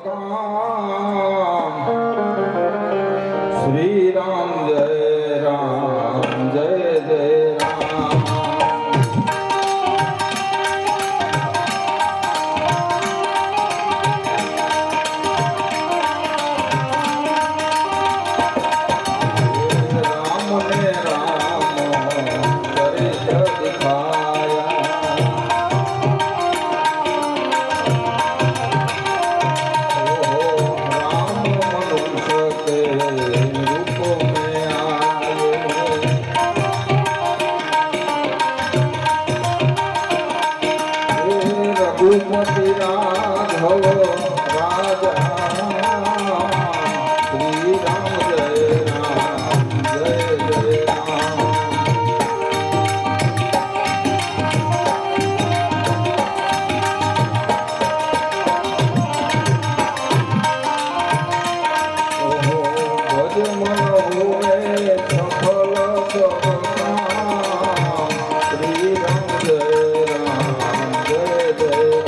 કામ શ્રી રામ જય રામ જય જય રામ રઘુપતિ રાઘવ રાજા શ્રી રામ જય રામ જય જય રામ ઓહો ભજ મન હોવે સફલ સબ કામ શ્રી રામ જય રામ જય જય નામ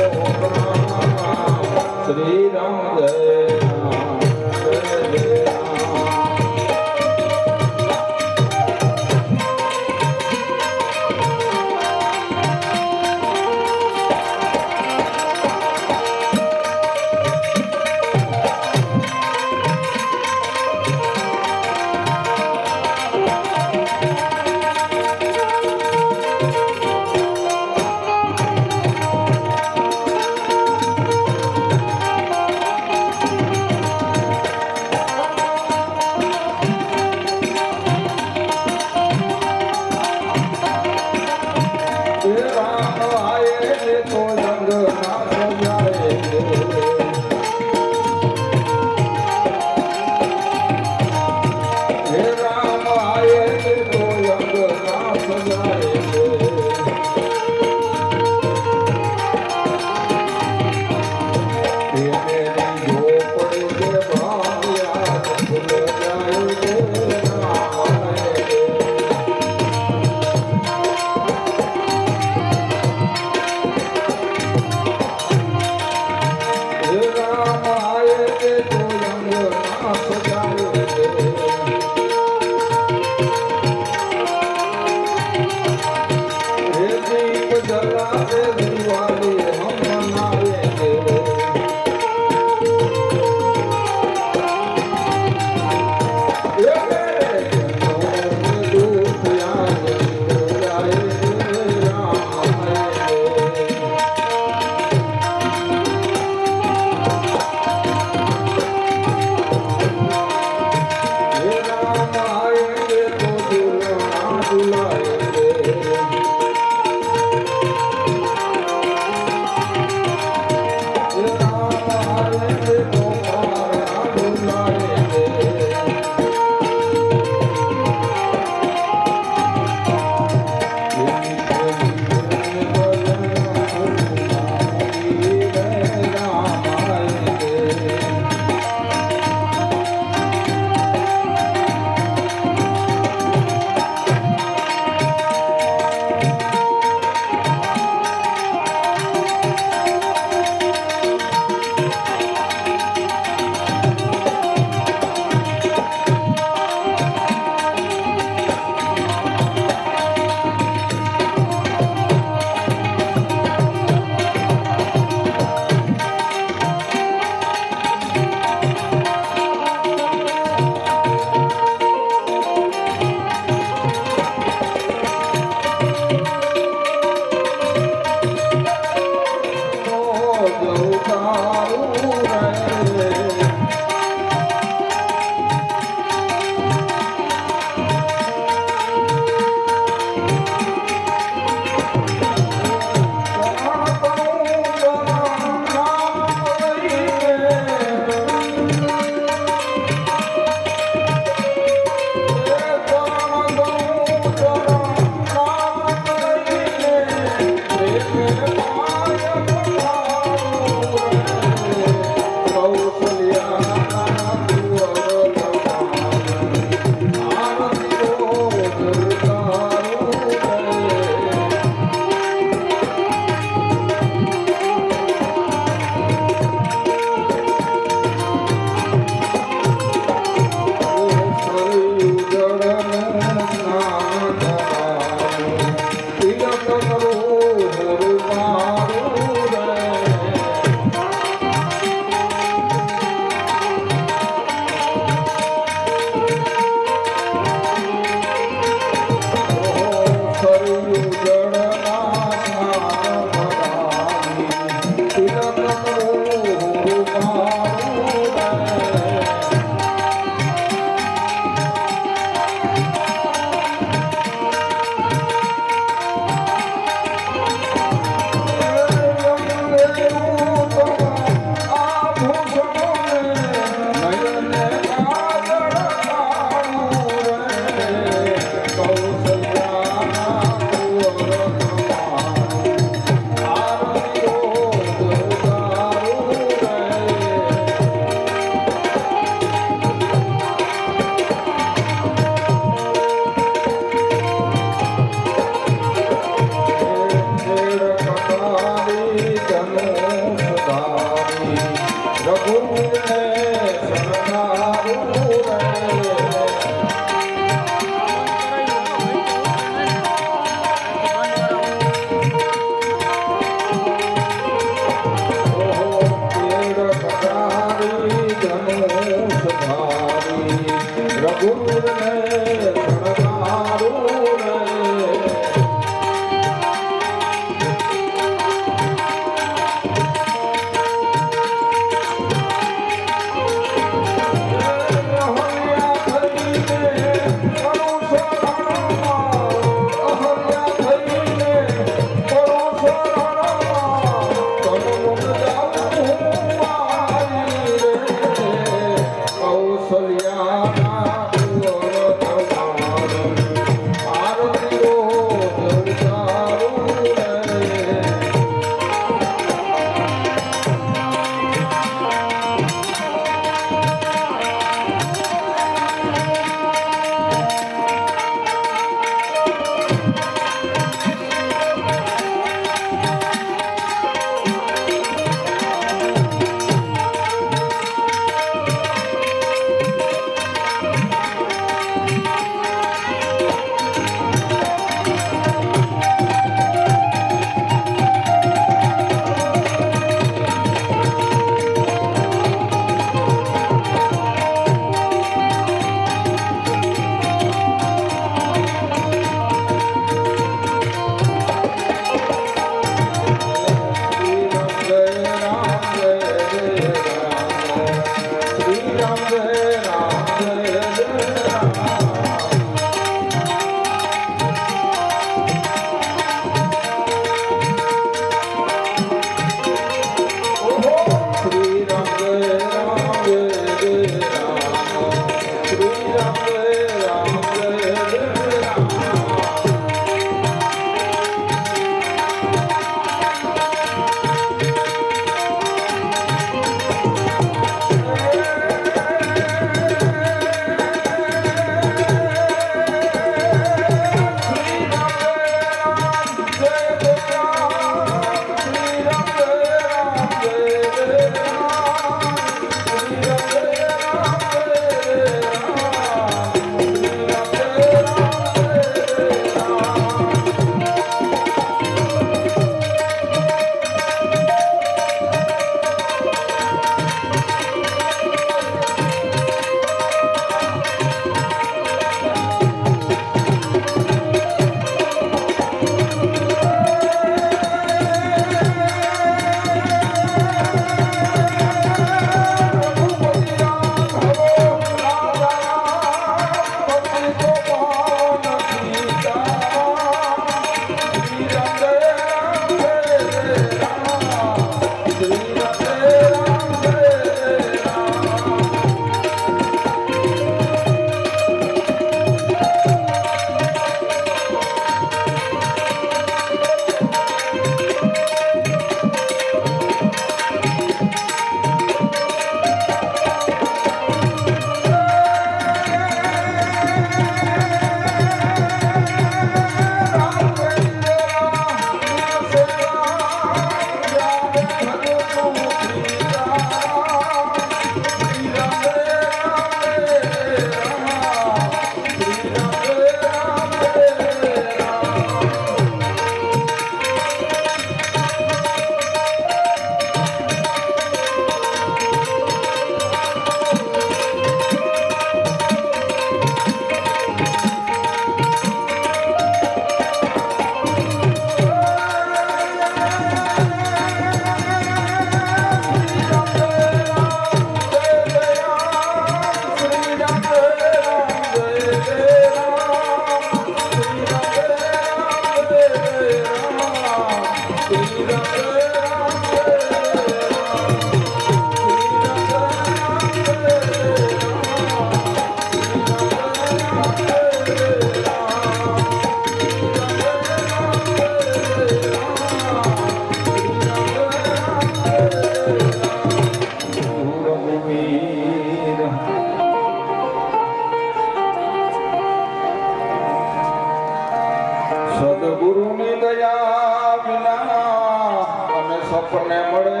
સદગુરુની દયા વિના અને સપને મળે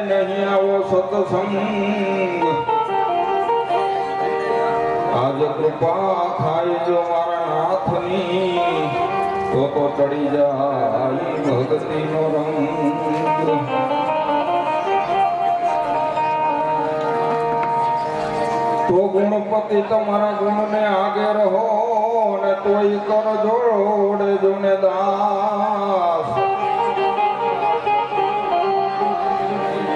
ને અહીં આવો સત્સંગ આજ કૃપા થાય જો મારા નાથની તો ચડી જાય ભક્તિનો રંગ તો ગુણપતિ તમારા ગુણને આગે રહો ને તોય કર જોડે જોને દાસ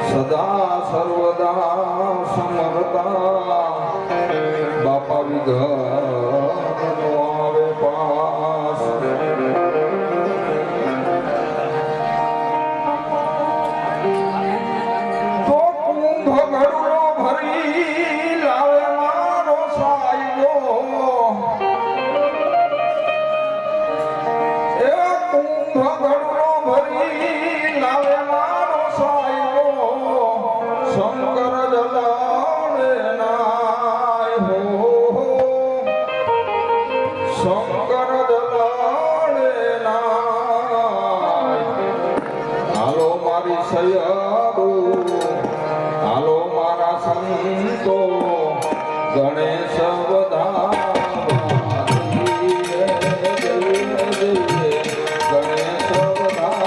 સદા સર્વદા સમરતા બાપા વિઘ્ન આવે પાસ તો કુંભ ઘડો ભરી લાવે મારો સાયો એ કુંભ ઘડો ભરી લાવે મારો સાયો શંકર જલાડે નાય હો શંકર જલાડે નાય હાલો મારી સયાડો હાલો મારા સંતો ગણેશ બધા ગણેશ બધા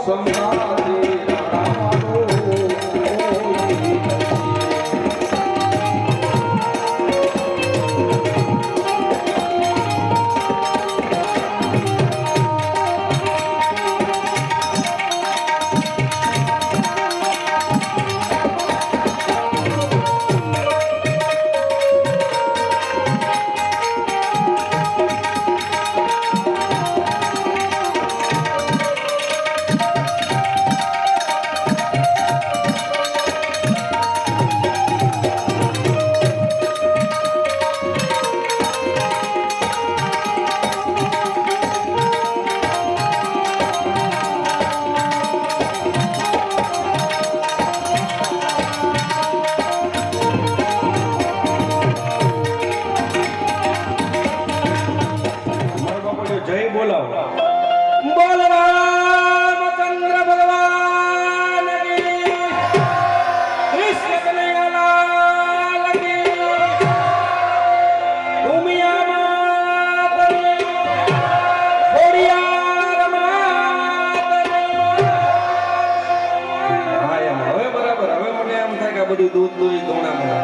સંગાતી રામાડો બધું દૂધ દૂધ દોણા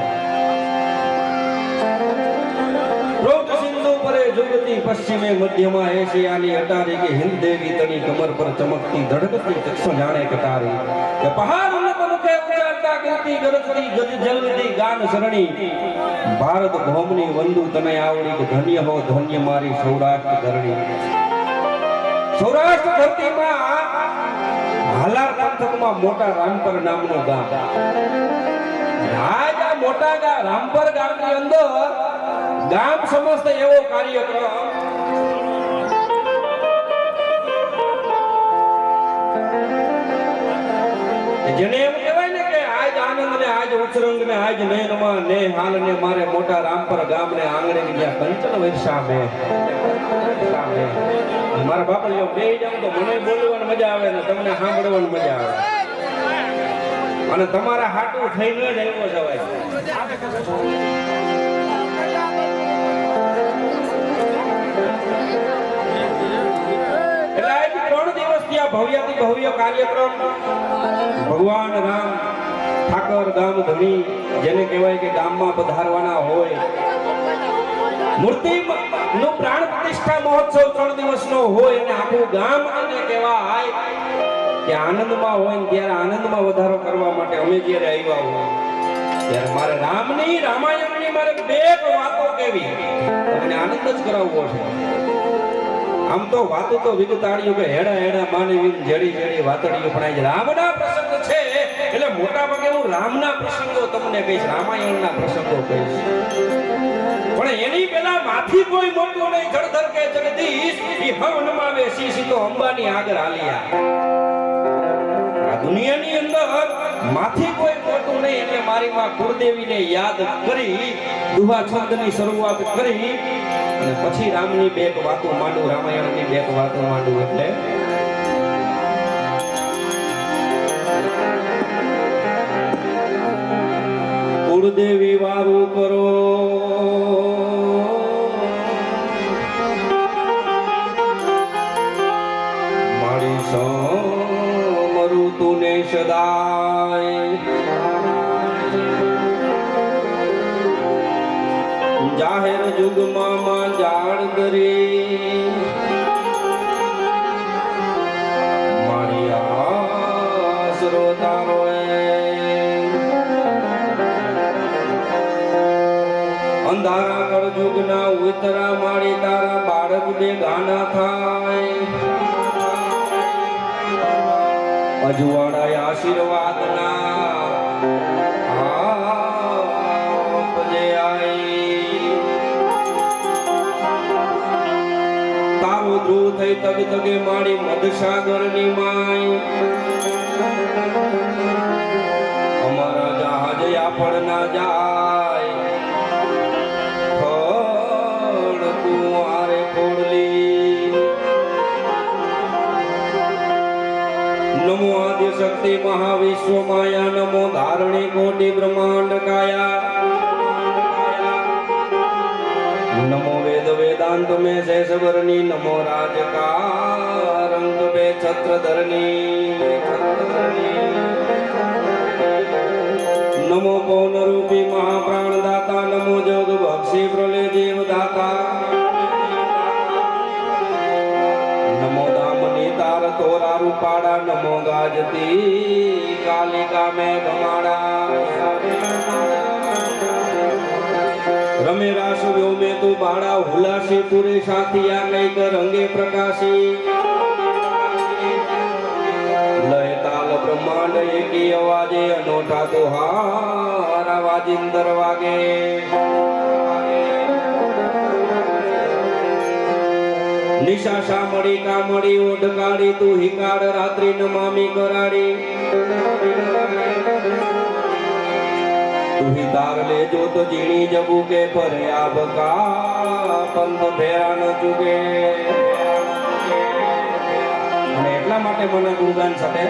રોગ સિંધુ પરે જુગતી પશ્ચિમે મધ્યમાં એશિયાની અટારી કે હિન્દ દેવી તની કમર પર ચમકતી ધડકતી ચક્ષુ જાણે કટારી કે પહાડ ઉન્નત મુખે ઉચારતા કરતી ગરજતી ગજ જલતી ગાન સરણી ભારત ભૌમની વંદુ તને આવડી કે ધન્ય હો ધન્ય મારી સૌરાષ્ટ્ર ધરણી સૌરાષ્ટ્ર ધરતીમાં હાલાર પંથકમાં મોટા રામપર નામનું ગામ રાજા મોટા રામપર ગામની અંદર ગામ સમસ્ત એવો કાર્યક્રમ જેને એમ કહેવાય ને કે આજ આનંદ ને આજ ઉત્સરંગ ને આજ નયનમાં ને હાલ ને મારે મોટા રામપર ગામ ને આંગણે જ્યાં કંચન વર્ષા મે મારા બાપા બે જાવ તો મને બોલવાની મજા આવે ને તમને સાંભળવાની મજા આવે અને તમારા હાટું થઈને જ આવ્યો જવાય એટલે આજ 3 દિવસ ત્યાં ભવ્યાતિ ભવ્ય કાર્યક્રમ ભગવાન રામ ઠાકર ગામ ધણી જેને કહેવાય કે ગામમાં પધારવાના હોય મૂર્તિ નું પ્રાણ પ્રતિષ્ઠા મહોત્સવ 3 દિવસનો હોય અને આખું ગામ અને કહેવાય કે આનંદમાં હોય ને ત્યારે આનંદમાં વધારો કરવા માટે અમે જ્યારે આવ્યા હોય ત્યારે મારે રામની રામાયણની મારે બે વાતો કેવી તમને આનંદ જ કરાવવો છે આમ તો વાતો તો વિગતાળીઓ કે હેડા હેડા માનવી જેડી જેડી વાતડીઓ પણ આજ રામના પ્રસંગ છે એટલે મોટા ભાગે હું રામના પ્રસંગો તમને કહીશ રામાયણના પ્રસંગો કહીશ પણ એની પેલા માથી કોઈ મોટું નહીં જળધર કે જગદીશ ઈ હવ નમાવે શીશી તો અંબાની આગળ હાલિયા આ દુનિયાની અંદર માથી કોઈ મોટું નહીં એટલે મારી માં કુળદેવીને યાદ કરી દુહા છંદની શરૂઆત કરી અને પછી રામની બે વાતો માંડું રામાયણની બે વાતો માંડું એટલે કુળદેવી વારું કરો મારી સમરું તુને સદાય જાહેર જુગમાં જાળ કરી મારી આશરો તારો અંધારા કર જુગના ઉતરા મારી તારા બાળક બે ગાના થાય અજવાળા આશીર્વાદના ધ્રુવ થઈ તગ તગે મારી મધસાગરની માય અમારા જહાજ આપણ ના જાય ખડ તું આરે ખોડલી નમો આદિ શક્તિ મહાવિશ્વ માયા નમો ધારણી કોટી બ્રહ્માંડ કાયા नमो वेद वेदांत में शेषवरनी नमो राजकारंग पे छत्रधरनी नमो पौन रूपी महाप्राण दाता नमो जोग भक्षी प्रलय देव दाता नमो दामनी तार तोरा रूपाड़ा नमो गाजती कालिका में घमाड़ा रमे रास व्यो में तू बाड़ा हुलासी पूरे साथिया कई कर रंगे प्रकाशी लय ताल ब्रह्मांड एकी अवाजे अनोठा तो हार आवाजिंदर वागे निशा शामड़ी कामड़ी ओढकाड़ी तू हिकाड़ रात्रि नमामी कराड़ी तू ही तार ले जो तो जीणी जबू के पर आब का पंथ फेरा न चुके અને એટલા માટે મને ગુણગાન સાથે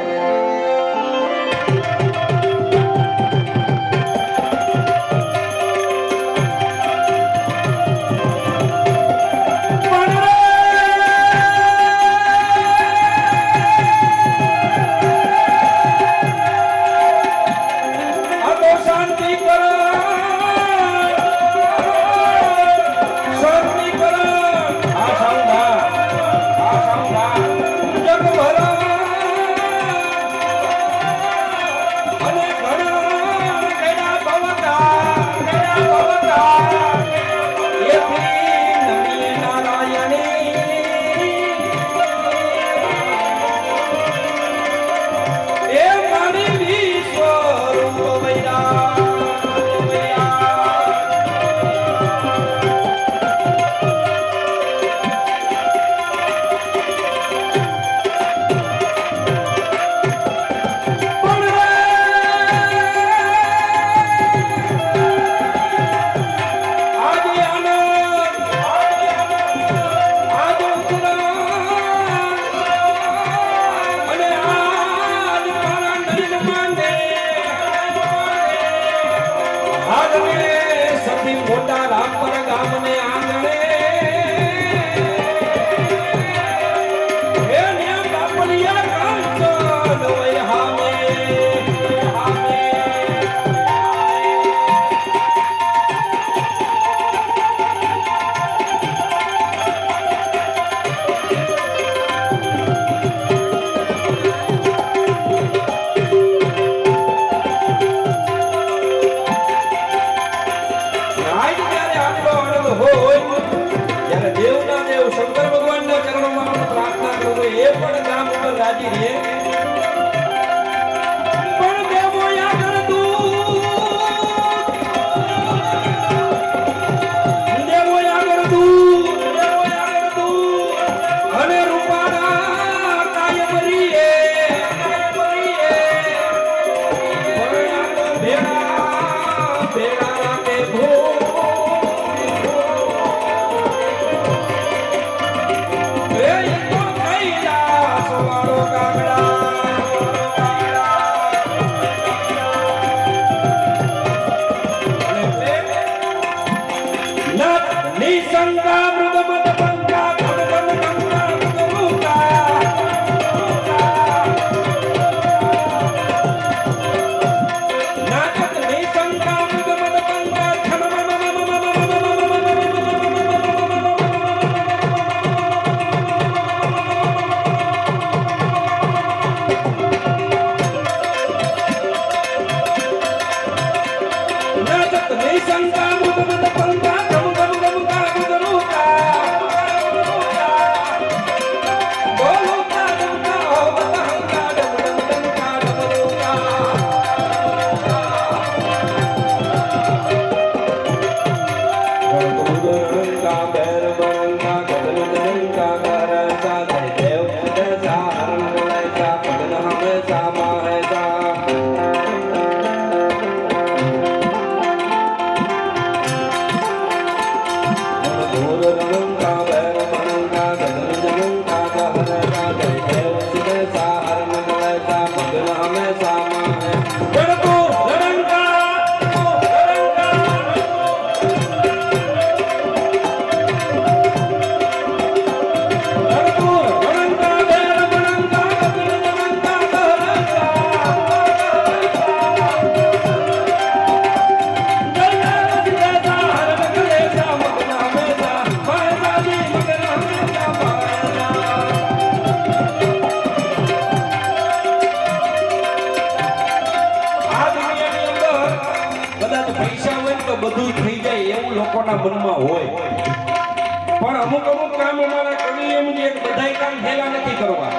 પણ અમુક કામ અમારા કવિ એમ કે બધાય કામ હેલા નથી કરવા.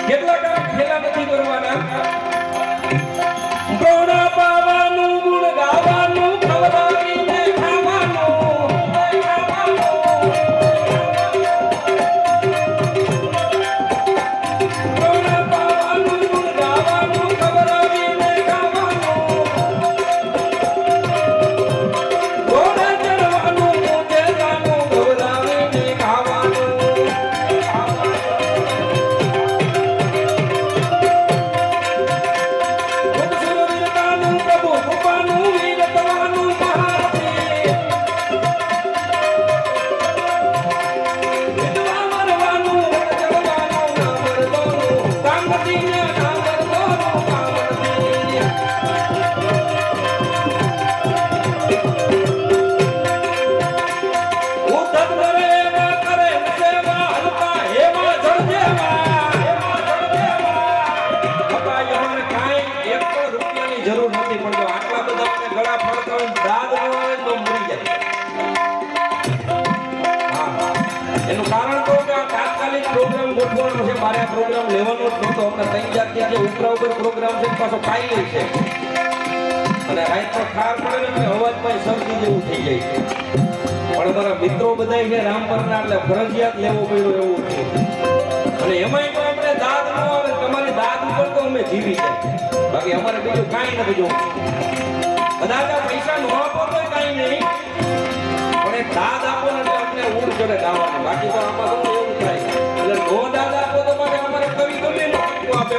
કેટલા કામ હેલા નથી કરવાના? ગોળ પાવાનું, ગુણ ગાવાનું, ખવડાવીને ખાવાનું. ગોળ પાવાનું, ગુણ ગાવાનું, ખવડાવીને ખાવાનું. ગોળ ચડવાનું, મોજે ગાનું, ખવડાવીને ખાવાનું. જરૂર નથી, પણ જો આટલા બધા ગળા ફાડતા હોય, દાદ ન આવે તો મરી જાય. હા, એનું કારણ તો કે આ તાત્કાલિક પ્રોગ્રામ ગોઠવવાનો છે. મારે આ પ્રોગ્રામ લેવાનો જ નહોતો. આપણે 3 જાતની જે ઉપરા ઉપર પ્રોગ્રામ છે પાછો કાયમી છે, અને રાતનો ઠાર પડે ને એટલે અવાજમાં શરદી જેવું થઈ જાય છે. પણ અમારા મિત્રો બધા છે રામપરના, એટલે ફરજિયાત લેવો પડ્યો એવું છે. અને એમાંય પણ આપણે દાદ ન આવે, તમારી દાદ ઉપર તો અમે જીવી જાય. બાકી અમારે બીજું કાંઈ નથી જોવું. કદાચ આ પૈસા ન આપો તો કાંઈ નહીં, પણ એક દાદ આપો ને એટલે આપણે ઊંડ ચડે ગાવાનું. બાકી તો આમાં તો એવું થાય. એટલે નો દાદ આપો તો માટે અમારે કવિ ગમે એનો ઠપકો આપે.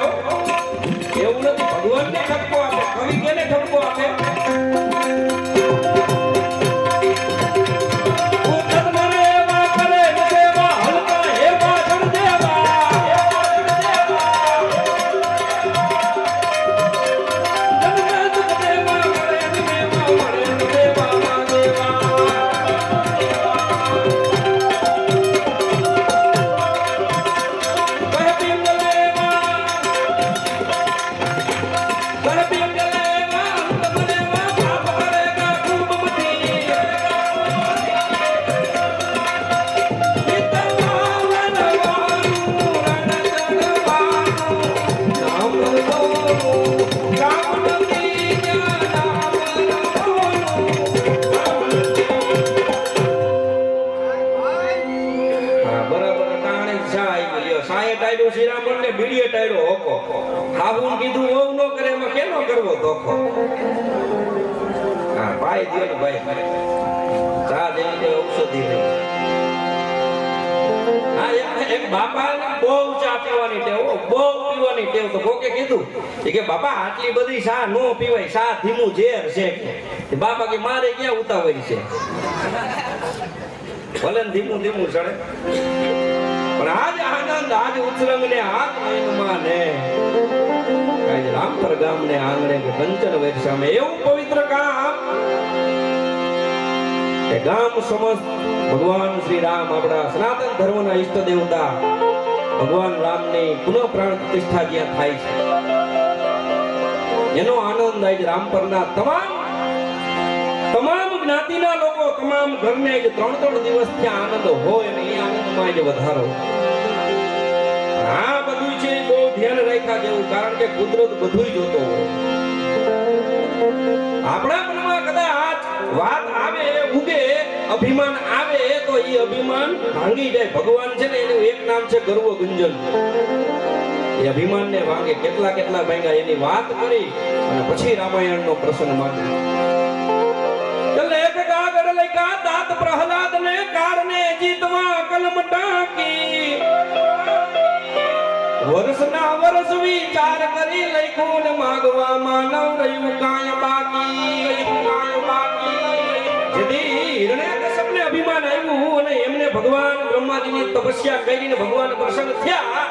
એવું નથી, ભગવાનને ઠપકો આપે, કવિ કેને ઠપકો આપે? બીડીએ ટાયડો હોકો. હાહુન કીધું હોવ ન કરે એમાં કેનો કરવો ધોખો. હા ભાઈ દિયો ને ભાઈ, ચા જેવી કોઈ ઔષધિ નહીં. હા, એક બાપાને બહુ ચા પીવાની ટેવ, બહુ પીવાની ટેવ. તો કોકે કીધું કે બાપા આટલી બધી ચા નો પીવાય, ચા ધીમું ઝેર છે. બાપા કે મારે ક્યાં ઉતાવળ છે, ભલે ધીમું ધીમું ચડે. પણ આજ આનંદ, આજ ઉત્સંગ ને હાથ નયનમાં ને આજ રામપર ગામ ને આંગણે કે કંચન વેરસામે એવું પવિત્ર ગામ કે ગામ સમસ્ત ભગવાન શ્રી રામ, આપણા સનાતન ધર્મના ઈષ્ટ દેવતા ભગવાન રામની પુનઃ પ્રાણ પ્રતિષ્ઠા જ્યાં થાય છે, એનો આનંદ આજ રામપરના તમામ જ્ઞાતિના લોકો, તમામ ઘરને 3 દિવસ ત્યાં આનંદ હોય, અને એ આનંદમાં જ વધારો. આ બધું છે બહુ ધ્યાન રાખ્યા જેવું, કારણ કે કુદરત બધું જોતો હોય. આપણા મનમાં કદાચ વાત આવે, ઉગે, અભિમાન આવે તો એ અભિમાન ભાંગી જાય. ભગવાન છે ને એનું એક નામ છે ગર્વ ગુંજન. એ અભિમાન ને ભાંગે. કેટલા ભાંગ્યા એની વાત કરી અને પછી રામાયણનો પ્રસંગ માંડ્યો. દાત પ્રહલાદ ને કારણે જીતવા કલમ ટાંકી, વર્ષના વર્ષ વિચાર કરી લખ્યું ને માગવા માનવ રહ્યું કાય બાકી. જેથી હિરણ્યકશ્યપને અભિમાન આવ્યું અને એમને ભગવાન બ્રહ્માજીની તપસ્યા કરીને ભગવાન પ્રસન્ન થયા.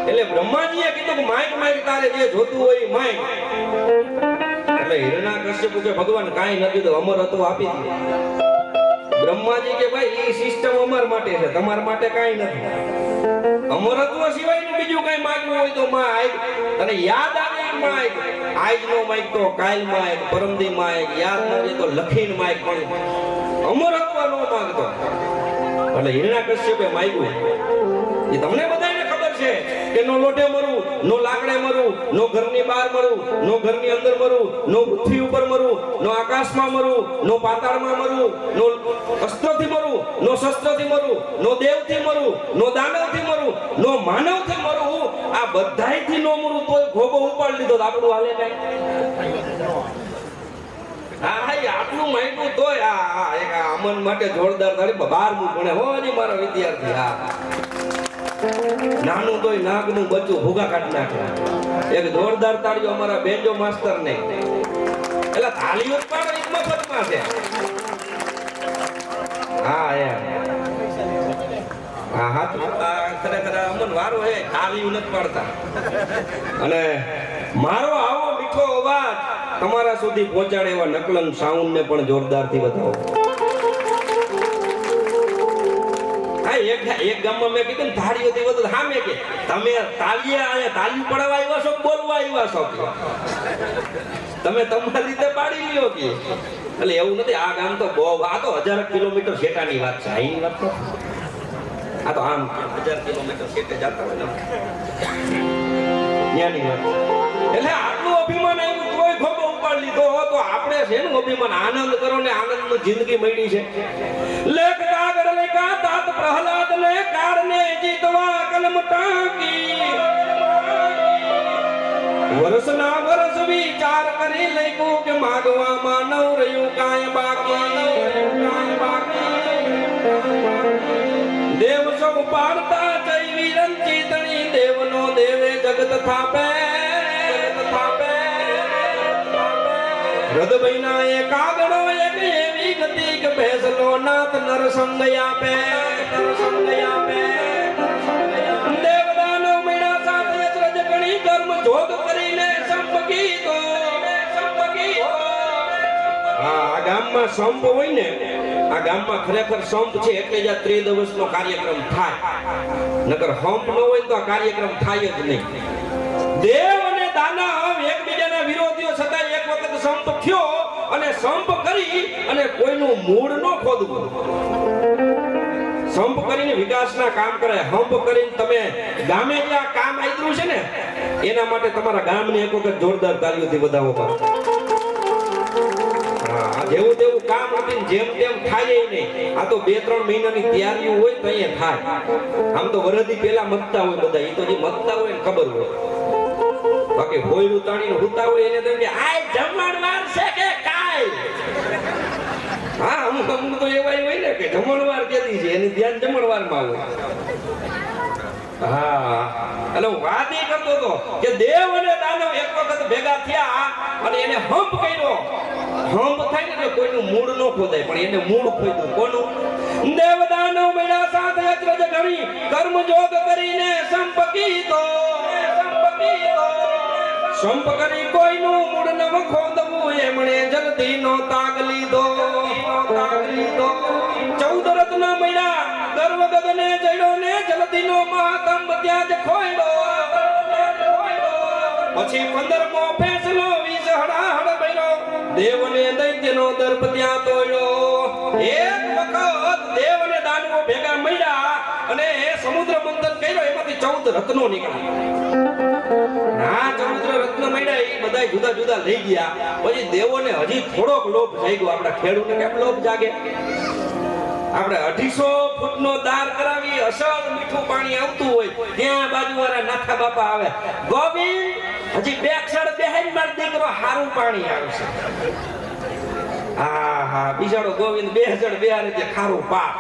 એટલે બ્રહ્માજીએ કીધું કે માઈક તારે જે જોતું હોય માઈક. એટલે હિરણ્યકશ્યપ કે ભગવાન કાંઈ નથી તો અમર હતો આપી દીધું. બ્રહ્માજી કે ભાઈ એ સિસ્ટમ અમાર માટે છે, તમારા માટે કાંઈ નથી. અમરત્વ સિવાયનું બીજું કઈ માંગવું હોય તો માગ, અને યાદ આવે માગ. આજ નો માગ તો કાલ માગ, પરમદી માગ, યાદ ન રહે તો લખીને માગ. પણ અમરત્વ નો માંગતો. એટલે હિરણ્યકશ્યપે માંગ્યું. એ તમને બધાને ખબર છે કે નો લોઢે મરું, નો લાકડે મરું, નો ઘરની બહાર મરું, નો ઘરની અંદર મરું, નો પૃથ્વી ઉપર મરું, નો આકાશમાં મરું, નો પાતાળમાં મરું, નો અસ્ત્રથી મરું, નો શસ્ત્રથી મરું, નો દેવથી મરું, નો દાનવથી મરું, નો માનવથી મરું, આ બધાયથી નો મરું તોય ઘોબો ઉપાડી લીધો. આપણું હાલે કાંઈ? હા આટલું માંગ્યું તોય એક અમન માટે જોરદાર તાળી 12મું ભણે હો હજી મારો વિદ્યાર્થી. હા નાનું તોય નાગનું બચ્ચું ભૂગા કાઢી નાખે. એક જોરદાર તાળીઓ અમારા બેન્જો માસ્ટર ને. એટલે તાળીઓ જ પાડો એક મફતમાં છે. હા એમ હા ખરેખર અમન વારો હે તાળીઓ નથી પાડતા. અને મારો આવો મીઠો અવાજ તમારા સુધી પહોંચાડે એવા નકલન સાઉન્ડ ને પણ જોરદારથી બતાવો. હા એક ગામમાં મેં કીધું તાળીઓથી વધુ સામે કે તમે તાળીએ તાળી પડાવવા આવ્યા છો, બોલવા આવ્યા છો, તમે તમારી રીતે પાડી લ્યો કે. એટલે એવું નથી. આ ગામ તો બહુ, આ તો 1000 કિલોમીટર શેટાની વાત છે. અહીંની વાત તો આ તો આમ 1000 કિલોમીટર શેટે જતા હોય ને ત્યાંની વાત. એટલે આટલું અભિમાન આવ્યું તોય ખોબો ઉપાડી લીધો. તો આપણે છે ને અભિમાન આનંદ કરો ને આનંદની જિંદગી મળી છે. લેખ કાગળ લેખા તાત પ્રહલાદ ને કાળને જીતવા કલમ ટાંકી. વર્ષના વર્ષ વિચાર કરી લખ્યું કે માગવા માનવ રહ્યું કાંઈ બાકી. દેવ સૌ પાડતા જય વીરન ચિતણી દેવનો દેવે જગત થાપે. હૃદયના એક આગળો એક એવી ગતિ કે ફેસલો નાથ નરસંગ આપે. દેવદાનવ મેળા સાથે રજકણી કર્મ જોગ કરીને સંપકી તો. આ ગામમાં સંપ હોય ને, આ ગામમાં ખરેખર સંપ છે એટલે જ આ 3 દિવસનો કાર્યક્રમ થાય. નકર હંપ ન હોય તો આ કાર્યક્રમ થાય જ નહીં. દેવ અને દાનવ એકબીજાના વિરોધીઓ છતાં એક વખત સંપ થયો અને સંપ કરી અને કોઈનું મૂળ ન ખોદવું. સંપ કરીને વિકાસના કામ કરે. હંપ કરીને તમે ગામે જ્યાં કામ આદરું છે ને એના માટે તમારા ગામને એક વખત જોરદાર તાળીઓથી વધાવો પડે. જેવું તેવું કામ નથી, જેમ તેમ થાય નહીં. આ તો 2-3 મહિનાની તૈયારીઓ હોય તો અહીંયા થાય. આમ તો વરદી પહેલા મતતા હોય બધા. એ તો જે મતતા હોય ને ખબર હોય. બાકી હોય ઉતાણીને હુતા હોય એને તો આ જમણવાર છે કે કાઈ. હા અમુક તો એવા હોય ને કે જમણવાર કેદી છે એની ધ્યાન જમણવારમાં હોય. હા એટલે હું વાત એ કરતો હતો કે દેવ અને દાનવ એક વખત ભેગા થયા અને એને હંપ કર્યો. હંપ થાય ને એટલે કોઈનું મૂળ ન ખોદાય પણ એને મૂળ ખોદ્યું. કોનું? દેવ દાનવ મેળા સાથે અચરજ ઘણી કર્મ જોગ કરીને સંપકી તો. સંપ કરી કોઈનું મૂળ ન ખોદવું એમણે જલ્દી નો તાગ લીધો. 14 રત્ન મળ્યા ગર્વ ગગને જડ્યો ને જલ્દી નો મહાતંબ ત્યાં જ ખોયડો. પછી 15મો ફેસલો 20 હડાહડ બન્યો. દેવ ને દૈત્ય નો દર્પ ત્યાં તોડ્યો. એક વખત દેવ અને દાનવો ભેગા મળ્યા અને સમુદ્ર મંથન કર્યો. એમાંથી 14 રત્નો નીકળ્યા. 14 રત્ન મળ્યા. એ બધા જુદા જુદા લઈ ગયા. પછી દેવોને હજી થોડોક લોભ જાગ્યો. આપણા ખેડૂતને કેમ લોભ જાગે? આપણે 250 ફૂટનો દાર કરાવી, અસલ મીઠું પાણી આવતું હોય ત્યાં બાજુવાળા નાથા બાપા આવે, ગોવિંદ હજી 2 અક્ષર બેહાઈ માર દીકરો હારું પાણી આવશે. હા બિચારો ગોવિંદ 2 અક્ષર બેહારે તે ખારું પાક.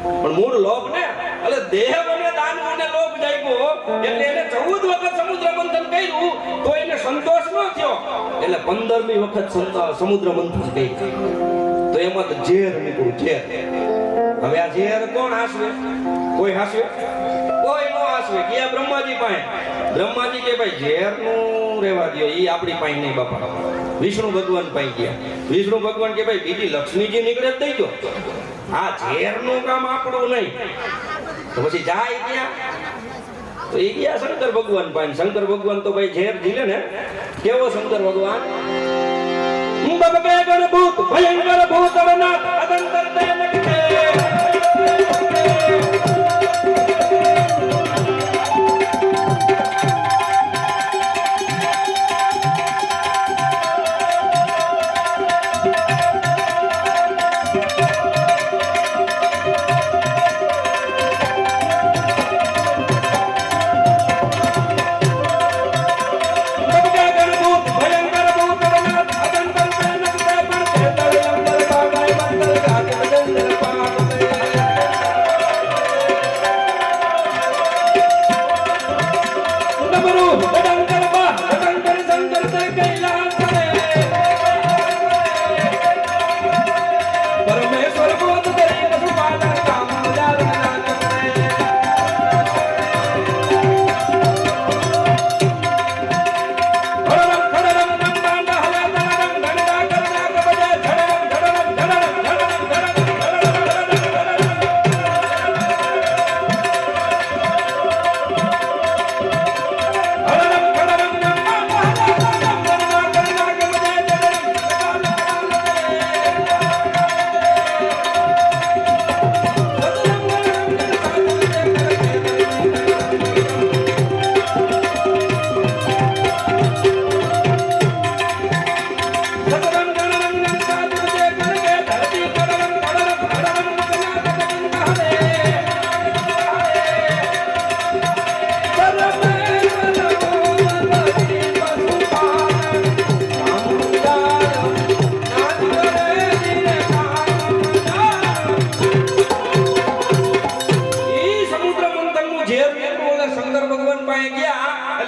પણ મૂળ લોભ ને એટલે દેવ અને દાનવોને લોભ જાગ્યો એટલે એને 14 વખત સમુદ્ર મંથન કર્યું તો એને સંતોષ ન થયો. એટલે 15મી વખત સમુદ્ર મંથન કર્યું તો એમાં ઝેર નીકળ્યું. ઝેર. હવે આ ઝેર કોણ હાસવે? કોઈ હાસવે? કોઈ નો હાસવે. ગયા બ્રહ્માજી પાસે. બ્રહ્માજી કે ભાઈ ઝેર નું રહેવા દો, ઈ આપણી પાસે નહીં બાપા. વિષ્ણુ ભગવાન પાસે ગયા. વિષ્ણુ ભગવાન કે ભાઈ બીજી લક્ષ્મીજી નીકળે જ દઈ દો. આ ઝેર નું કામ આપણું નહીં. તો પછી જાય ત્યાં તો એ ગયા શંકર ભગવાન પાસે. શંકર ભગવાન તો ભાઈ ઝેર ઝીલે ને. કેવો શંકર ભગવાન? બબકે ગણભૂત ભયંકર ભૂતળનાથ અદંતર તે નખતે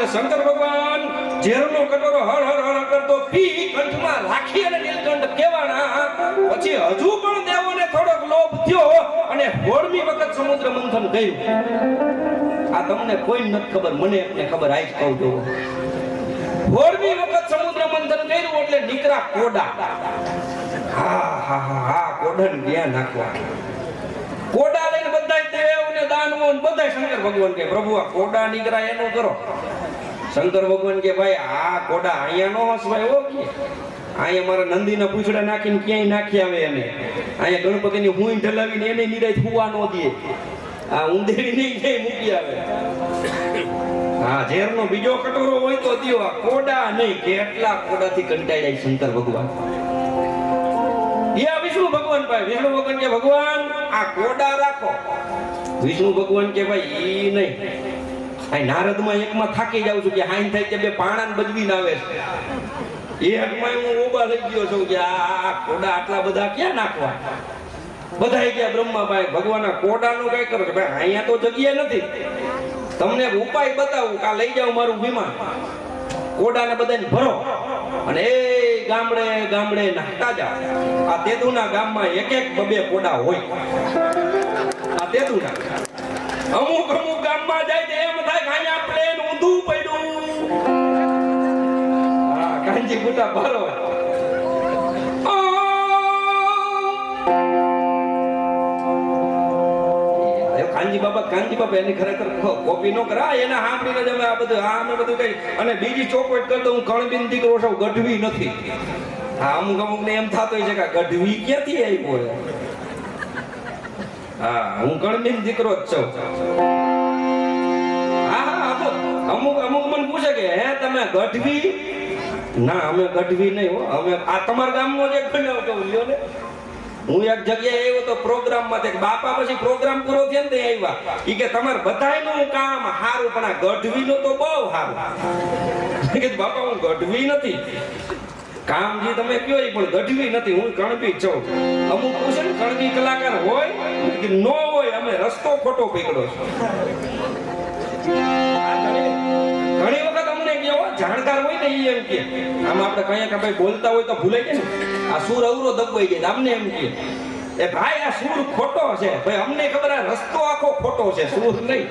શંકર ભગવાન ઝેરનો કટોરો હળ હળ હળ કરતો પી કંઠમાં રાખી અને નીલકંઠ કહેવાના પછી હજુ પણ દેવોને થોડોક લોભ થયો અને 16મી વખત સમુદ્ર મંથન ગયું. આ તમને કોઈ નથી ખબર, મને એટલે ખબર આજ કહું જો 16મી વખત સમુદ્ર મંથન કર્યું એટલે નીકળા કોડા. હા હા હા હા કોડાને જ્યાં નાખવા કોડા લઈને બધા દેવ ને દાનવો ને બધા શંકર ભગવાન કે પ્રભુ આ કોડા નીકળા એનું કરો. શંકર ભગવાન કે ભાઈ આ કોડા અહીંયા નો હસવાય હો કે અહીંયા મારા નંદીના પૂંછડા નાખીને ક્યાંય નાખી આવે એને અહીંયા ગણપતિની હુંઈ ઢલાવીને એને નિરાય ફૂવા નો દે. આ ઉંદેડી નહીં ક્યાંય મૂકી આવે. હા ઝેરનો બીજો કટોરો હોય તો દિયો, આ કોડા નહીં. કેટલા કોડાથી કંટાળી જાય શંકર ભગવાન. વિષ્ણુ ભગવાન ભાઈ વિષ્ણુ ભગવાન કે ભગવાન આ કોડા રાખો. વિષ્ણુ ભગવાન કે ભાઈ ઈ નહીં, આ નારદમાં એકમાં થાકી જાઉં છું કે હાઈન થાય કે બે પાણાને બજવીને આવે છે. એકમાં હું ઓબા થઈ ગયો છું કે આ કોડા આટલા બધા ક્યાં નાખવા. બધાય ગયા બ્રહ્માભાઈ ભગવાનના કોડાનું કઈ કરો કે ભાઈ અહીંયા તો જગ્યા નથી, તમને ઉપાય બતાવું કા લઈ જાવ મારું વિમાન. કોડાને બધાને ભરો અને એ ગામડે ગામડે નાખતા જાવ. આ તેદુના ગામમાં એક એક બબે કોડા હોય. આ તેદુના અમુક અમુક ગામમાં જાય તો એમ થાય કે અહીંયા પ્લેન ઊંધું પડ્યું. હા કાંજી ગુટા ભરો. કાંજી બાબા એની ખરેખર કોપી નો કરા એના સાંભળીને જ અમે આ બધું હા અમે બધું કઈ. અને બીજી ચોખવટ કરતો હું કણબીન દીકરો છું, ગઢવી નથી. હા અમુક અમુક ને એમ થતો હોય છે કે ગઢવી ક્યાંથી આવ્યો. હા હું કણબીન દીકરો જ છું. હા હા અમુક અમુક મને પૂછે કે હે તમે ગઢવી? ના અમે ગઢવી નહીં હો, અમે આ તમારા ગામનો જ એક બનાવ કહું લ્યો ને. હું એક જગ્યાએ આવ્યો તો પ્રોગ્રામમાં તે બાપા પછી પ્રોગ્રામ પૂરો થયો ને તે આવ્યા. ઈ કે તમારે બધાયનું કામ સારું પણ આ ગઢવીનું તો બહુ સારું. કે બાપા હું ગઢવી નથી, કામ જે તમે કયો એ પણ ગઢવી નથી, હું કણબી છું. અમુક પૂછે ને કણબી કલાકાર હોય કે નો હોય, અમે રસ્તો ખોટો પકડો છે. ઘણી વખત અમને કેવો જાણકાર હોય ને ઈ એમ કે આમ આપણે કયા કે ભાઈ બોલતા હોય તો ભૂલે કે ને આ સૂર અવરો દબાઈ જાય. અમને એમ કે એ ભાઈ આ સૂર ખોટો છે. ભાઈ અમને ખબર આ રસ્તો આખો ખોટો છે, સૂર નહીં.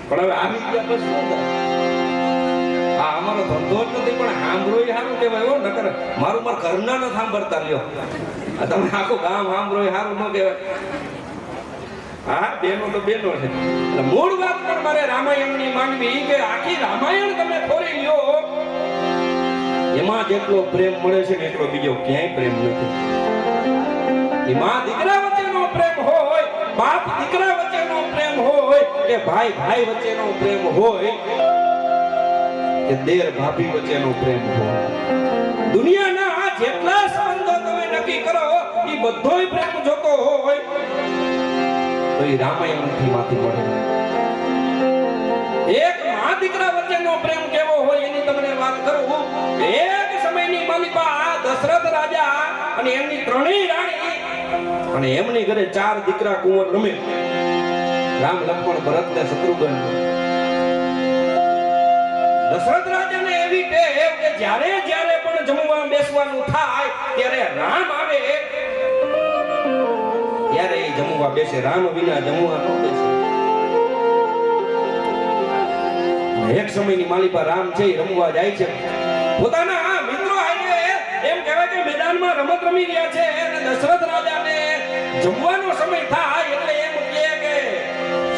પણ હવે આવી ગયા બસ શું થાય. હા અમારો ધંધો જ નથી પણ સાંભળો સારું કહેવાય હો. નકર મારું મારા ઘરના ન સાંભળતા લ્યો. તમે આખું ગામ સાંભળો સારું ન કહેવાય. હા બેનો તો બેનો છે. મૂળ વાત પણ મારે રામાયણની માંગવી કે આખી રામાયણ તમે ખોરી લ્યો એમાં જેટલો પ્રેમ મળે છે ને એટલો બીજો ક્યાંય પ્રેમ નથી. એ માં દીકરા વચ્ચેનો પ્રેમ હોય, બાપ દીકરા વચ્ચેનો પ્રેમ હોય, કે ભાઈ ભાઈ વચ્ચેનો પ્રેમ હોય, કે દેર ભાભી વચ્ચેનો પ્રેમ હોય, દુનિયાના જેટલા સંબંધો તમે નક્કી કરો એ બધોય પ્રેમ જોતો હોય તો એ રામાયણથી માંથી મળે. એક માં દીકરા વચ્ચેનો પ્રેમ કેવો હોય એની તમને વાત કરું. એક સમયની માલિકા દશરથ રાજા અને એમની ત્રણેય રાણી અને એમની ઘરે 4 દીકરા કુંવર રમે. રામ, લક્ષ્મણ, ભરત ને શત્રુઘ્ન. દશરથ રાજાને એવી ટેવ કે જ્યારે જ્યારે પણ જમવા બેસવાનું થાય ત્યારે રામ આવે ત્યારે એ જમવા બેસે. રામ વિના જમવા ન બેસે. એક સમયની માલિકા રામ છે એ રમવા જાય છે પોતાના મિત્રો હારે. એમ કહેવાય કે મેદાનમાં રમત રમી રહ્યા છે અને દશરથ રાજાને જમવાનો સમય થાય એટલે એમ કહે કે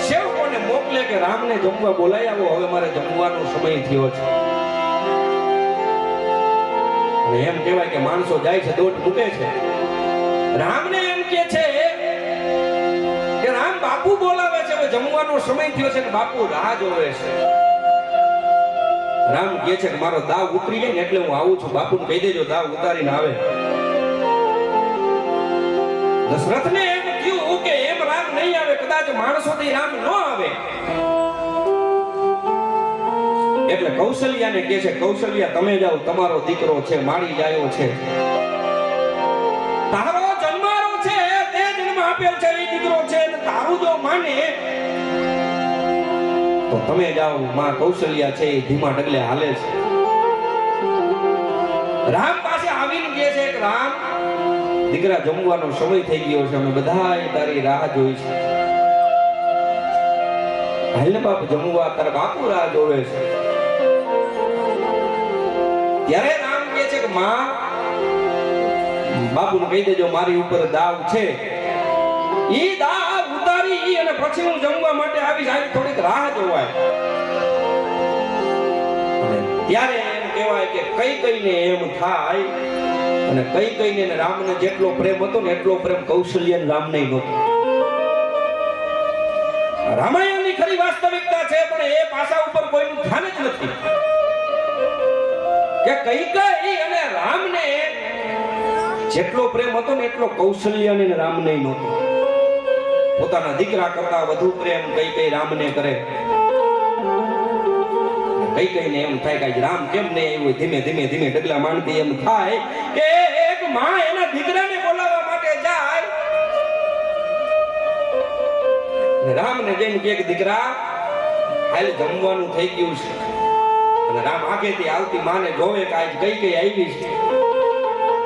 સેવકોને મોકલે કે રામને જમવા બોલાવી આવો, હવે મારે જમવાનો સમય થયો છે. અને એમ કહેવાય કે માણસો જાય છે, દોટ મૂકે છે. રામને એમ કહે છે કે રામ બાપુ બોલાવે છે, હવે જમવાનો સમય થયો છે ને બાપુ રાહ જોવે છે. રામ કહે છે કે મારો દાવ ઉતરી જાય ને એટલે હું આવું છું, બાપુને કહી દેજો દાવ ઉતારીને આવે. દશરથને એમ થયું કે એમ રામ નહીં આવે, કદાચ માણસોથી રામ ન આવે. એટલે કૌશલ્યાને કહે છે, કૌશલ્યા તમે જાઓ, તમારો દીકરો છે માળી જાયો છે, તારો જન્મારો છે, તે જન્મ આપેલ છે એ દીકરો છે, અને તારું જો માને તો તમે જાઓ. માં કૌશલ્યા છે એ ધીમા ડગલે હાલે છે. રામ પાસે આવીને કહે છે કે રામ, દીકરા જમવાનો સમય થઈ ગયો છે, અમે બધાય તારી રાહ જોઈ છે. હાલને બાપ જમવા, તારા બાપુ રાહ જોવે છે. ત્યારે રામ કહે છે કે માં, બાપુને કહી દેજો મારી ઉપર દાવ છે, ઈ દાવ ઉતારી અને પછી હું જમવા માટે આવી જાય, થોડીક રાહ જોવાય. ત્યારે એમ કહેવાય કે કઈ કઈને એમ થાય અને કઈ કઈને રામને જેટલો પ્રેમ હતો ને એટલો પ્રેમ કૌશલ્યને રામને નહોતો. રામાયણની ખરી વાસ્તવિકતા છે પણ એ પાસા ઉપર કોઈનું ધ્યાન જ નથી કે કઈ કઈ અને રામને જેટલો પ્રેમ હતો ને એટલો કૌશલ્યને રામને નહોતો. પોતાના દીકરા કરતા વધુ પ્રેમ કઈ કઈ રામને કરે. કઈ કઈને એમ થાય કે રામ કેમ નહીં આવ્યો, ધીમે ધીમે ધીમે ડગલા માંડતી એમ થાય કે એક માં એના દીકરાને બોલાવવા માટે જાય. રામને જેમ કે દીકરા હાલ જમવાનું થઈ ગયું છે, અને રામ આગેથી આવતી માને જોવે કે આજ કઈ કઈ આવી છે.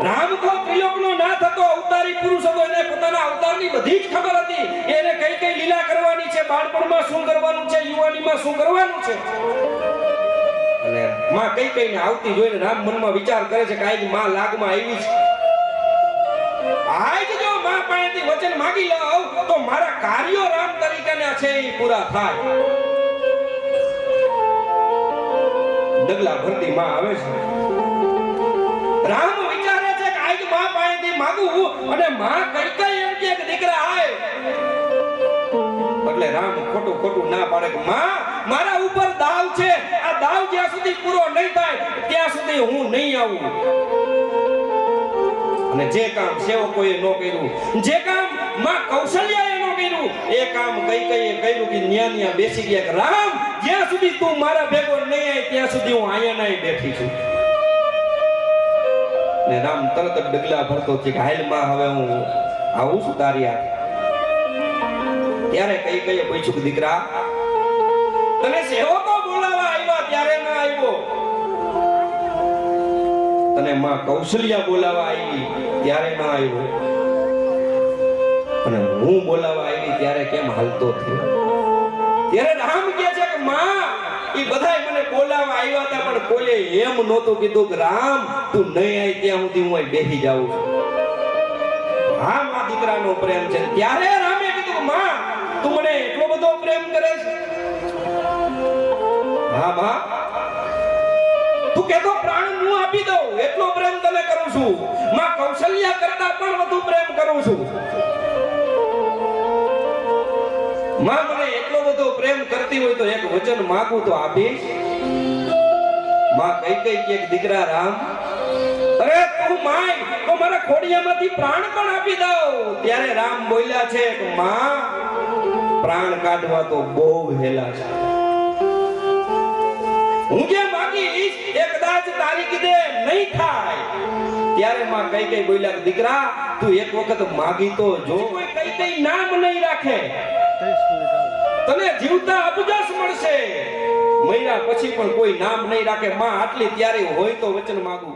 રામ તો ત્રિલોકનો નાથ હતો, અવતારી પુરુષ હતો, એને પોતાના અવતારની બધી જ ખબર હતી. એને કઈ કઈ લીલા કરવાની છે, બાળપણમાં શું કરવાનું છે, યુવાનીમાં શું કરવાનું છે. અને માં કઈ કઈને આવતી જોઈને રામ મનમાં વિચાર કરે છે કે આજ માં લાગમાં આવી છે. આજ જો માં પાસેથી વચન માંગી લઉં તો મારા કાર્યો રામ તરીકેના છે એ પૂરા થાય. ડગલા ભરતી માં આવે છે. રામ વિચારે છે કે આજ માં પાસેથી માંગું અને માં કઈ કઈ એમ કે દીકરા આય. એટલે રામ ખોટું ખોટું ના પાડે કે માં મારા ઉપર દાવ છે, આ દાવ જ્યાં સુધી પૂરો નહીં થાય ત્યાં સુધી હું નહીં આવું. અને જે કામ સેવકોએ ન કર્યું, જે કામ માં કૌશલ્યાએ ન કર્યું, એ કામ કઈ કઈ કર્યું કે ન્યા ન્યા બેસી ગયા કે રામ જ્યાં સુધી તું મારા ભેગો નહીં આવે ત્યાં સુધી હું અહીંયા નહીં બેઠી છું. ને રામ તરત જ ડગલા ભરતો છે કે હાલ માં હવે હું આવું છું તારી હાથે. ત્યારે કઈ કઈ પૂછ્યું કે દીકરા તને સેવકો બોલાવા આવ્યા ત્યારે ના આવ્યો, તને માં કૌશલ્યા બોલાવા આવી ત્યારે ના આવ્યો, અને હું બોલાવા આવી ત્યારે કેમ હાલતો થયો. ત્યારે રામ કહે છે કે માં ઈ બધાય મને બોલાવા આવ્યા હતા પણ કોઈએ એમ નહોતું કીધું કે રામ તું નહીં આવી ત્યાં સુધી હું અહીં બેસી જાઉં છું. હા માં દીકરાનો પ્રેમ છે. ત્યારે રામે કીધું માં તું મને એટલો બધો પ્રેમ કરે છે. હા બા તું કેતો પ્રાણ હું આપી દઉં એટલો પ્રેમ તને કરું છું. માં કૌશલ્યા કરતા પણ વધુ પ્રેમ કરું છું. માં મને એટલો બધો પ્રેમ કરતી હોય તો એક વચન માંગુ તો આપીશ. માં કઈ કે દીકરા રામ, અરે તું માય તો મારા ખોડિયામાંથી પ્રાણ પણ આપી દઉં. ત્યારે રામ બોલ્યા છે કે માં, પ્રાણ કાઢવા તો બહુ હેલા છે. હું જે માંગીશ એ કદાચ તારી કીધે નહીં થાય. ત્યારે માં કઈ બોલ્યા કે દીકરા તું એક વખત માગી તો જો. કોઈ કઈ નામ નહીં રાખે, તને જીવતા અબજસ મળશે. મહિના પછી પણ કોઈ નામ નહીં રાખે. માં આટલી ત્યારે હોય તો વચન માંગુ.